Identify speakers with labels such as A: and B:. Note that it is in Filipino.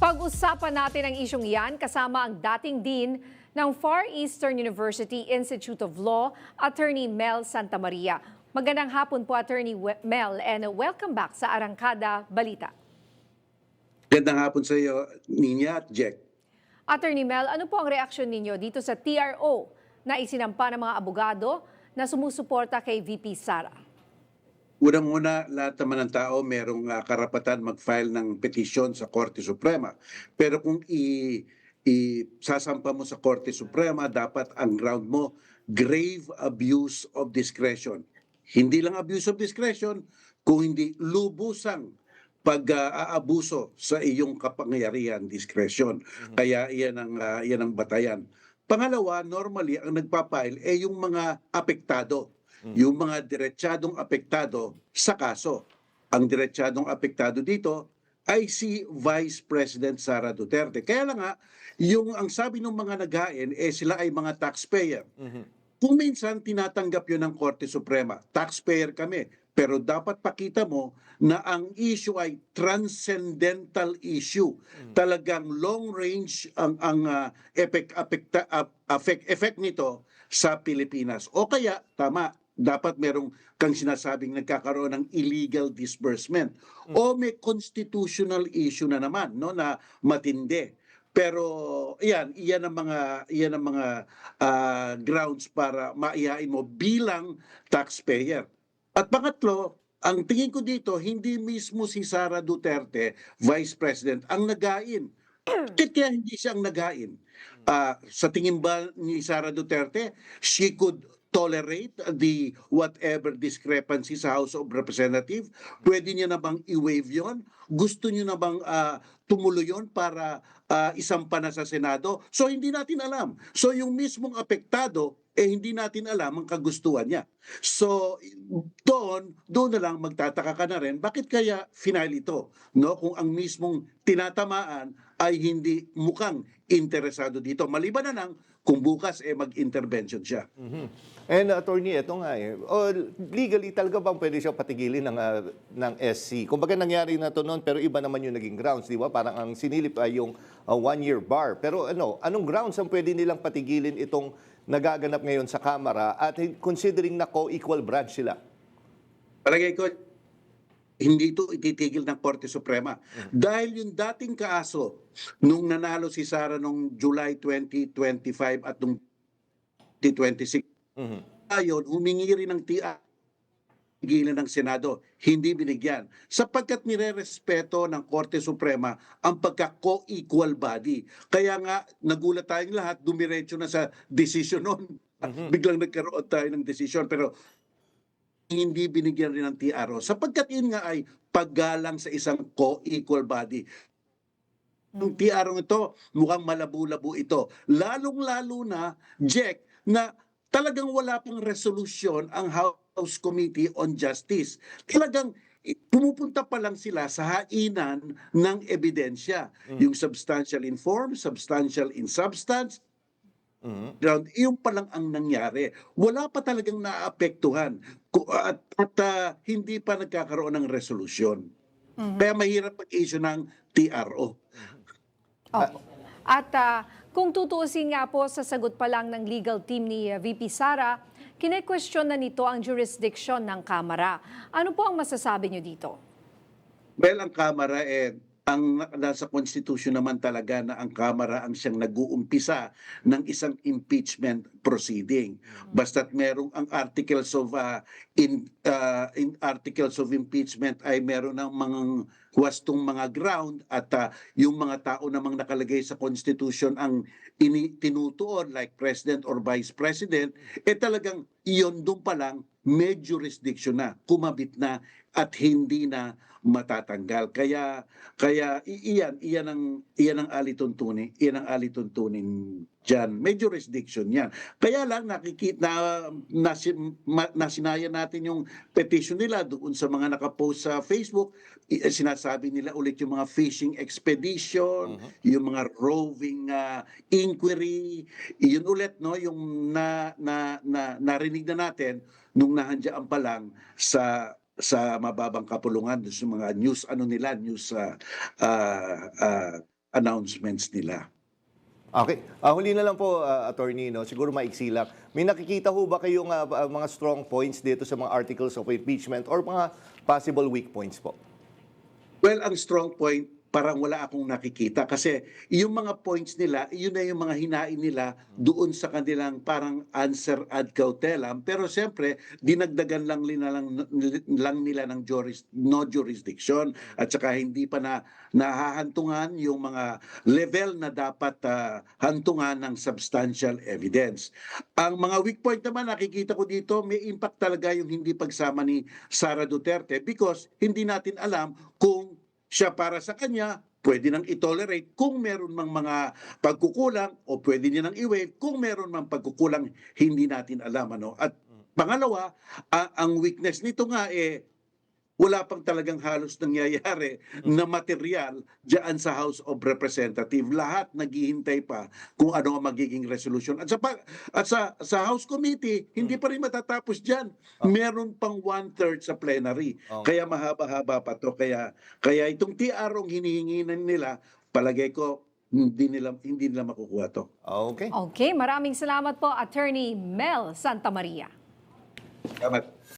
A: Pag-usapan natin ang isyong iyan kasama ang dating Dean ng Far Eastern University Institute of Law, Attorney Mel Santamaria. Magandang hapon po, Attorney Mel, and welcome back sa Arangkada Balita.
B: Gandang hapon sa iyo, Nina at Jack.
A: Attorney Mel, ano po ang reaksyon ninyo dito sa TRO na isinampa ng mga abogado na sumusuporta kay VP Sara?
B: Unang-una, lahat naman ng tao merong karapatan mag-file ng petisyon sa Korte Suprema. Pero kung sasampa mo sa Korte Suprema, dapat ang ground mo, grave abuse of discretion. Hindi lang abuse of discretion, kung hindi lubusang pag-aabuso sa iyong kapangyarihan, discretion. Kaya yan ang batayan. Pangalawa, normally, ang nagpapile ay yung mga apektado. Yung mga diretsadong apektado sa kaso. Ang diretsadong apektado dito ay si Vice President Sara Duterte. Kaya lang ang sabi ng mga naghain, sila ay mga taxpayer. Kung minsan tinatanggap yun ng Korte Suprema, taxpayer kami, pero dapat pakita mo na ang issue ay transcendental issue. Talagang long range ang effect nito sa Pilipinas. O kaya, tama, dapat merong kang sinasabing nagkakaroon ng illegal disbursement o may constitutional issue na naman, no, na matindi. Pero iyan ang mga grounds para maihain mo bilang taxpayer. At pangatlo, ang tingin ko dito, hindi mismo si Sara Duterte, Vice President, ang nagain. Kaya hindi siya ang nagain. Sa tingin ba ni Sara Duterte, she could tolerate the whatever discrepancy sa House of Representatives? Pwede niya na bang i-waive yun? Gusto niyo na bang tumuloy yun para isampa na sa Senado? So hindi natin alam. So yung mismong apektado, hindi natin alam ang kagustuhan niya. So doon na lang magtataka ka na rin, bakit kaya final ito? No? Kung ang mismong tinatamaan ay hindi mukhang interesado dito. Maliban na lang kung bukas mag-intervention siya.
C: And attorney, ito nga legally talaga bang pwede siya patigilin ng SC? Kumbaga nangyari na to noon pero iba naman yung naging grounds, di ba? Parang ang sinilip ay yung 1-year bar. Pero anong grounds ang pwede nilang patigilin itong nagaganap ngayon sa Kamara at considering na co-equal branch sila?
B: Palagay ko, hindi ito ititigil ng Korte Suprema. Dahil yung dating kaso, nung nanalo si Sara nung July 2025 at nung 2026, ayon, humingi rin ng tigilan ng Senado, hindi binigyan. Sapagkat nire-respeto ng Korte Suprema ang pagka-co-equal body. Kaya nga, nagulat tayong lahat, dumiretso na sa desisyon nun. Biglang nagkaroon tayo ng desisyon. Pero hindi binigyan rin ng TRO sapagkat yun nga ay paggalang sa isang co-equal body. Yung TRO ito, mukhang malabo-labo ito. Lalong-lalo na, Jack, na talagang wala pang resolusyon ang House Committee on Justice. Talagang pumupunta pa lang sila sa hainan ng ebidensya. Yung substantial in form, substantial in substance, ground, iyon pa lang ang nangyari. Wala pa talagang naapektuhan at hindi pa nagkakaroon ng resolusyon. Kaya mahirap mag-issue ng TRO.
A: Opo. At kung tutuusin nga po sa sagot pa lang ng legal team ni VP Sara, kine-question na nito ang jurisdiction ng Kamara. Ano po ang masasabi niyo dito?
B: Well, ang Kamara ang nasa Constitution naman talaga na ang Kamara ang siyang nag-uumpisa ng isang impeachment proceeding. Basta't merong ang articles of articles of impeachment ay meron ng mga huwastong mga ground at yung mga tao namang nakalagay sa Constitution ang tinutuon like President or Vice President, talagang iyon doon pa lang may jurisdiction na, kumabit na at hindi na matatanggal. Kaya iyan ang alituntunin, diyan. May jurisdiction 'yan. Kaya lang nasinayan natin yung petition nila doon sa mga nakapost sa Facebook. Sinasabi nila ulit yung mga fishing expedition, yung mga roving inquiry, yun ulit yung narinig na natin nung nahandyaan pa lang sa mababang kapulungan sa mga news announcements nila.
C: Okay. Huli na lang po, attorney, no? Siguro maiksi lang. May nakikita ho ba kayong mga strong points dito sa mga articles of impeachment or mga possible weak points po?
B: Well, ang strong point, parang wala akong nakikita kasi yung mga points nila, yun na yung mga hinain nila doon sa kanilang parang answer ad cautelam. Pero siyempre, dinagdagan lang nila ng no jurisdiction at saka hindi pa nahahantungan yung mga level na dapat hantungan ng substantial evidence. Ang mga weak point naman, nakikita ko dito, may impact talaga yung hindi pagsama ni Sara Duterte because hindi natin alam kung siya para sa kanya, pwede nang i-tolerate kung meron mang mga pagkukulang o pwede niya nang i-waive kung meron mang pagkukulang hindi natin alam. Ano? At pangalawa, ang weakness nito nga wala pang talagang halos nangyayari na material diyan sa House of Representatives. Lahat naghihintay pa kung ano ang magiging resolution. At sa House Committee, hindi pa rin matatapos diyan. Meron pang 1/3 sa plenary. Kaya mahaba-haba pa to. Kaya itong TR ang hinihingi nila, palagay ko hindi nila makukuha to.
C: Okay.
A: Okay, maraming salamat po, Attorney Mel Santamaria.
B: Salamat.